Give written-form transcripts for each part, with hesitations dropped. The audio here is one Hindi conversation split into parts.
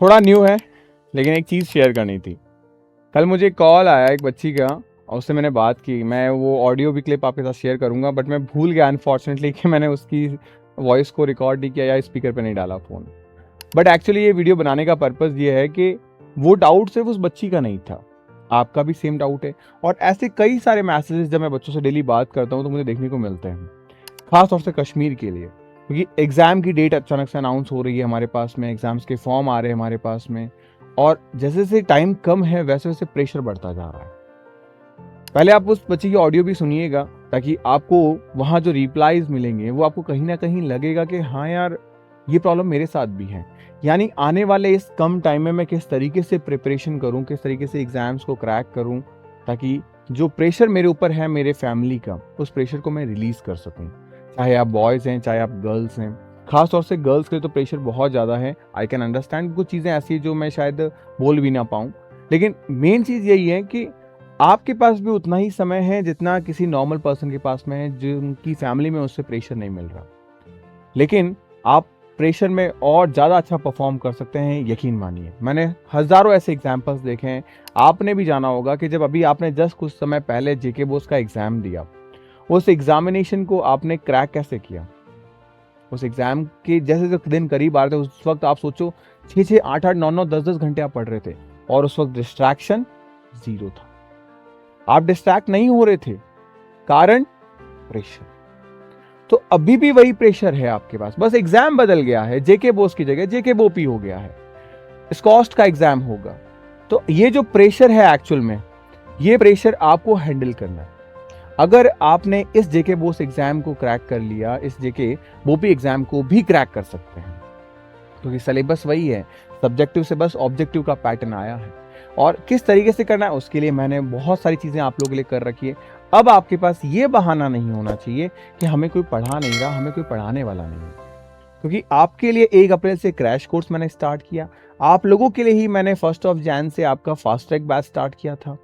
थोड़ा न्यू है, लेकिन एक चीज़ शेयर करनी थी। कल मुझे कॉल आया एक बच्ची का और उससे मैंने बात की। मैं वो ऑडियो भी क्लिप आपके साथ शेयर करूंगा, बट मैं भूल गया अनफॉर्चुनेटली कि मैंने उसकी वॉइस को रिकॉर्ड नहीं किया या स्पीकर पे नहीं डाला फ़ोन। बट एक्चुअली ये वीडियो बनाने का पर्पज़ ये है कि वो डाउट सिर्फ उस बच्ची का नहीं था, आपका भी सेम डाउट है। और ऐसे कई सारे मैसेजेस जब मैं बच्चों से डेली बात करता हूँ तो मुझे देखने को मिलते हैं, खास तौर से कश्मीर के लिए, क्योंकि एग्ज़ाम की डेट अचानक से अनाउंस हो रही है हमारे पास में, एग्ज़ाम्स के फॉर्म आ रहे हैं हमारे पास में, और जैसे जैसे टाइम कम है वैसे वैसे प्रेशर बढ़ता जा रहा है। पहले आप उस बच्चे की ऑडियो भी सुनिएगा, ताकि आपको वहाँ जो रिप्लाईज मिलेंगे वो आपको कहीं ना कहीं लगेगा कि हाँ यार, ये प्रॉब्लम मेरे साथ भी है। यानी आने वाले इस कम टाइम में मैं किस तरीके से प्रिपरेशन करूँ, किस तरीके से एग्ज़ाम्स को क्रैक करूँ, ताकि जो प्रेशर मेरे ऊपर है मेरे फैमिली का, उस प्रेशर को मैं रिलीज़ कर सकूँ। चाहे आप बॉयज़ हैं, चाहे आप गर्ल्स हैं। खास तौर से गर्ल्स के लिए तो प्रेशर बहुत ज़्यादा है। आई कैन अंडरस्टैंड, कुछ चीज़ें ऐसी हैं जो मैं शायद बोल भी ना पाऊँ, लेकिन मेन चीज़ यही है कि आपके पास भी उतना ही समय है जितना किसी नॉर्मल पर्सन के पास में है, जिनकी फैमिली में उससे प्रेशर नहीं मिल रहा। लेकिन आप प्रेशर में और ज़्यादा अच्छा परफॉर्म कर सकते हैं, यकीन मानिए। मैंने हज़ारों ऐसे एग्जाम्पल्स देखे हैं। आपने भी जाना होगा कि जब अभी आपने जस्ट कुछ समय पहले जेके बोस का एग्ज़ाम दिया, उस एग्जामिनेशन को आपने क्रैक कैसे किया? उस एग्ज़ाम के जैसे जब दिन करीब आ रहे थे, उस वक्त आप सोचो 6-6, 8-8, 9-9, 10-10 घंटे आप पढ़ रहे थे, और उस वक्त डिस्ट्रैक्शन ज़ीरो था। आप डिस्ट्रैक्ट नहीं हो रहे थे, कारण प्रेशर। तो अभी भी वही प्रेशर है आपके पास, बस एग्जाम बदल गया है। जेके बोस की जगह जेके बोपी हो गया है, स्कॉस्ट का एग्जाम होगा। तो ये जो प्रेशर है एक्चुअल में, ये प्रेशर आपको हैंडल करना है। अगर आपने इस जेके बोस एग्जाम को क्रैक कर लिया, इस जेके बोपी एग्जाम को भी क्रैक कर सकते हैं, क्योंकि सिलेबस वही है। सब्जेक्टिव से बस ऑब्जेक्टिव का पैटर्न आया है, और किस तरीके से करना है उसके लिए मैंने बहुत सारी चीज़ें आप लोगों के लिए कर रखी है। अब आपके पास ये बहाना नहीं होना चाहिए कि हमें कोई पढ़ा नहीं रहा, हमें कोई पढ़ाने वाला नहीं है, क्योंकि आपके लिए 1 अप्रैल से क्रैश कोर्स मैंने स्टार्ट किया। आप लोगों के लिए ही मैंने 1 से आपका फास्ट ट्रैक बैच स्टार्ट किया था।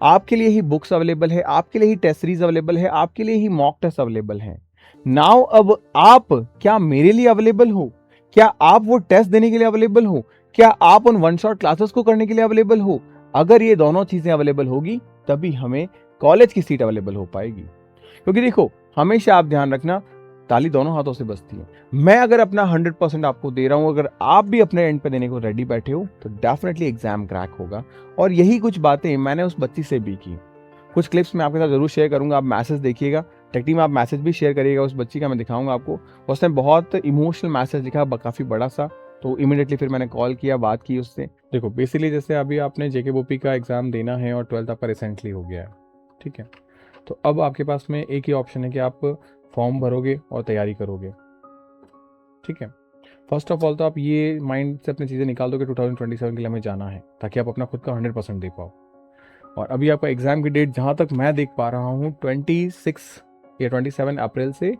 आपके लिए ही बुक्स अवेलेबल है, आपके लिए ही टेस्ट सीरीज अवेलेबल है, आपके लिए ही मॉक टेस्ट अवेलेबल है। नाउ अब आप क्या मेरे लिए अवेलेबल हो? क्या आप वो टेस्ट देने के लिए अवेलेबल हो? क्या आप उन वन शॉट क्लासेस को करने के लिए अवेलेबल हो? अगर ये दोनों चीजें अवेलेबल होगी, तभी हमें कॉलेज की सीट अवेलेबल हो पाएगी। क्योंकि देखो, हमेशा आप ध्यान रखना, ताली दोनों हाथों से बजती है। मैं अगर अपना 100% आपको दे रहा हूं, अगर आप भी अपने एंड पे देने को रेडी बैठे हो, तो डेफिनेटली एग्जाम क्रैक होगा। और यही कुछ बातें मैंने उस बच्ची से भी की। कुछ क्लिप्स मैं आपके साथ जरूर शेयर करूंगा, आप मैसेज देखिएगा। टेक्टी में आप मैसेज भी शेयर करिएगा उस बच्ची का, मैं दिखाऊंगा आपको। उसने बहुत इमोशनल मैसेज लिखा, काफी बड़ा सा। तो इमीडिएटली फिर मैंने कॉल किया, बात की उससे। देखो, बेसिकली जैसे अभी आपने जेके बोपी का एग्जाम देना है और 12th आपका रिसेंटली हो गया है, ठीक है। तो अब आपके पास में एक ही ऑप्शन है कि आप फॉर्म भरोगे और तैयारी करोगे, ठीक है। फर्स्ट ऑफ ऑल तो आप ये माइंड से अपनी चीज़ें निकाल दो कि 2027 के लिए हमें जाना है, ताकि आप अपना खुद का 100% दे पाओ। और अभी आपका एग्ज़ाम की डेट जहाँ तक मैं देख पा रहा हूँ 26 या 27 अप्रैल से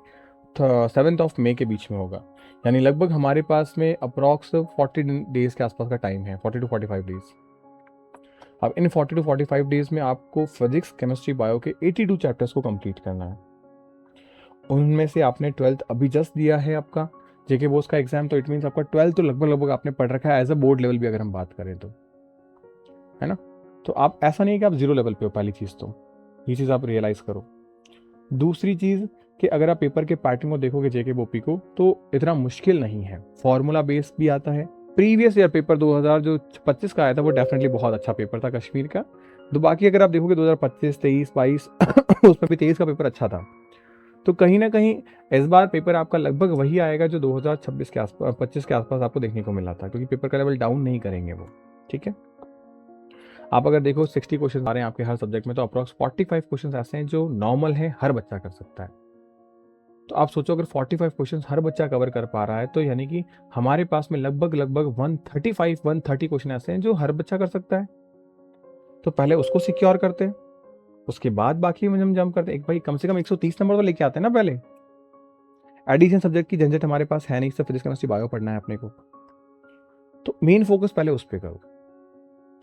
7 मई के बीच में होगा। यानी लगभग हमारे पास में अप्रॉक्स 40 डेज़ के आसपास का टाइम है, 40 to 45 डेज़। अब इन 40 to 45 डेज़ में आपको फिजिक्स, केमिस्ट्री, बायो के 82 चैप्टर्स को कंप्लीट करना है। उनमें से आपने 12th अभी जस्ट दिया है आपका जेके बोस का एग्जाम, तो इट मीन्स आपका 12th तो लगभग लगभग आपने पढ़ रखा है एज अ बोर्ड लेवल भी अगर हम बात करें तो, है ना। तो आप ऐसा नहीं है कि आप जीरो लेवल पे हो, पहली चीज़ तो ये चीज़ आप रियलाइज़ करो। दूसरी चीज़ कि अगर आप पेपर के पैटर्न को देखोगे जेके बोपी को, तो इतना मुश्किल नहीं है, फॉर्मूला बेस्ड भी आता है। प्रीवियस ईयर पेपर 2025 का आया था, वो डेफिनेटली बहुत अच्छा पेपर था कश्मीर का। तो बाकी अगर आप देखोगे 2025, 23, 22 उसमें भी 23 का पेपर अच्छा था। तो कहीं ना कहीं इस बार पेपर आपका लगभग वही आएगा जो 2026 के आसपास, 25 के आसपास आपको देखने को मिला था, क्योंकि पेपर का लेवल डाउन नहीं करेंगे वो, ठीक है। आप अगर देखो 60 क्वेश्चन आ रहे हैं आपके हर सब्जेक्ट में, तो अप्रॉक्स 45 क्वेश्चन ऐसे हैं जो नॉर्मल है, हर बच्चा कर सकता है। तो आप सोचो, अगर 45 क्वेश्चन हर बच्चा कवर कर पा रहा है, तो यानी कि हमारे पास में लगभग लगभग 130 क्वेश्चन ऐसे हैं जो हर बच्चा कर सकता है। तो पहले उसको सिक्योर करते हैं, उसके बाद बाकी में हम जंप करते हैं। एक भाई कम से कम 130 नंबर तो लेके आते हैं ना पहले। एडिशन सब्जेक्ट की झंझट हमारे पास है नहीं, सिर्फ फिजिक्स, केमिस्ट्री, बायो पढ़ना है अपने को। तो मेन फोकस पहले उस पर करो,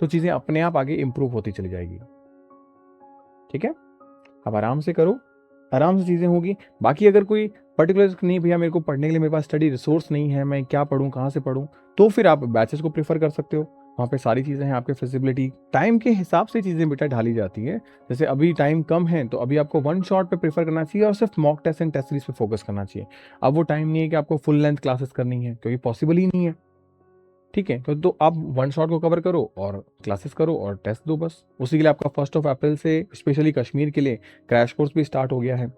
तो चीजें अपने आप आगे इंप्रूव होती चली जाएगी, ठीक है। अब आराम से करो, आराम से चीजें होगी। बाकी अगर कोई पर्टिकुलर नहीं भैया मेरे को पढ़ने के लिए मेरे पास स्टडी रिसोर्स नहीं है, मैं क्या पढ़ूँ, कहाँ से पढ़ूँ, तो फिर आप बैचेस को प्रेफर कर सकते हो। वहाँ पे सारी चीज़ें हैं, आपके फिजिबिलिटी टाइम के हिसाब से चीज़ें बेटा ढाली जाती है। जैसे अभी टाइम कम है तो अभी आपको वन शॉट पे प्रेफर करना चाहिए और सिर्फ mock test and test series पे फोकस करना चाहिए। अब वो टाइम नहीं है कि आपको फुल लेंथ क्लासेस करनी है, क्योंकि पॉसिबल ही नहीं है। ठीक है, तो आप वन शॉट को कवर करो और क्लासेस करो और टेस्ट दो बस। उसी के लिए आपका 1 अप्रैल से स्पेशली कश्मीर के लिए क्रैश कोर्स भी स्टार्ट हो गया है।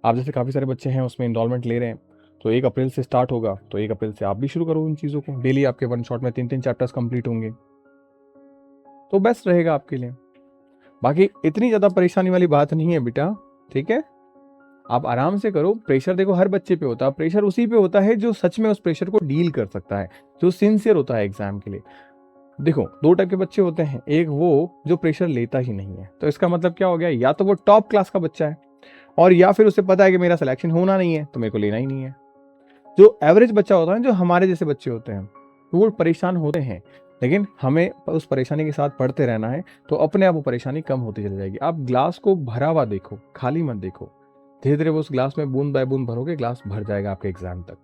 आप जैसे काफ़ी सारे बच्चे हैं उसमें इनरोलमेंट ले रहे हैं, तो 1 अप्रैल से स्टार्ट होगा, तो 1 अप्रैल से आप भी शुरू करो इन चीज़ों को। डेली आपके वन शॉट में 3-3 चैप्टर्स कंप्लीट होंगे, तो बेस्ट रहेगा आपके लिए। बाकी इतनी ज़्यादा परेशानी वाली बात नहीं है बेटा, ठीक है? आप आराम से करो। प्रेशर देखो हर बच्चे पे होता है, प्रेशर उसी पे होता है जो सच में उस प्रेशर को डील कर सकता है, जो सिंसियर होता है एग्जाम के लिए। देखो 2 टाइप के बच्चे होते हैं, एक वो जो प्रेशर लेता ही नहीं है, तो इसका मतलब क्या हो गया, या तो वो टॉप क्लास का बच्चा है और या फिर उसे पता है कि मेरा सिलेक्शन होना नहीं है तो मेरे को लेना ही नहीं है। जो एवरेज बच्चा होता है, जो हमारे जैसे बच्चे होते हैं, वो परेशान होते हैं, लेकिन हमें उस परेशानी के साथ पढ़ते रहना है, तो अपने आप वो परेशानी कम होती चली जाएगी। आप ग्लास को भरा हुआ देखो, खाली मत देखो। धीरे धीरे वो उस ग्लास में बूंद बाय बूंद भरोगे, ग्लास भर जाएगा आपके एग्जाम तक।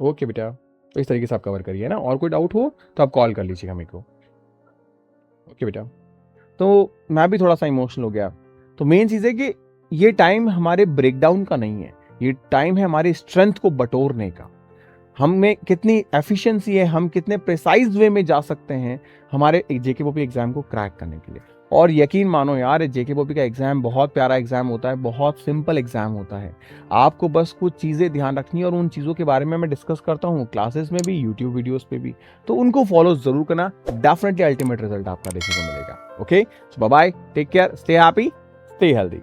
ओके बेटा, तो इस तरीके से आप कवर करिए ना, और कोई डाउट हो तो आप कॉल कर लीजिएगा मेरे को। ओके बेटा, तो मैं भी थोड़ा सा इमोशनल हो गया। तो मेन चीज़ है कि ये टाइम हमारे ब्रेकडाउन का नहीं है, ये टाइम है हमारी स्ट्रेंथ को बटोरने का। हम में कितनी एफिशिएंसी है, हम कितने प्रिसाइज वे में जा सकते हैं हमारे जेके पॉपी एग्जाम को क्रैक करने के लिए। और यकीन मानो यार, जेके पॉपी का एग्जाम बहुत प्यारा एग्जाम होता है, बहुत सिंपल एग्जाम होता है। आपको बस कुछ चीज़ें ध्यान रखनी है, और उन चीज़ों के बारे में मैं डिस्कस करता हूँ क्लासेस में भी, यूट्यूब वीडियोस पे भी, तो उनको फॉलो जरूर करना। डेफिनेटली अल्टीमेट रिजल्ट आपका देखने को मिलेगा। Okay, so bye bye, take care, stay happy, stay healthy.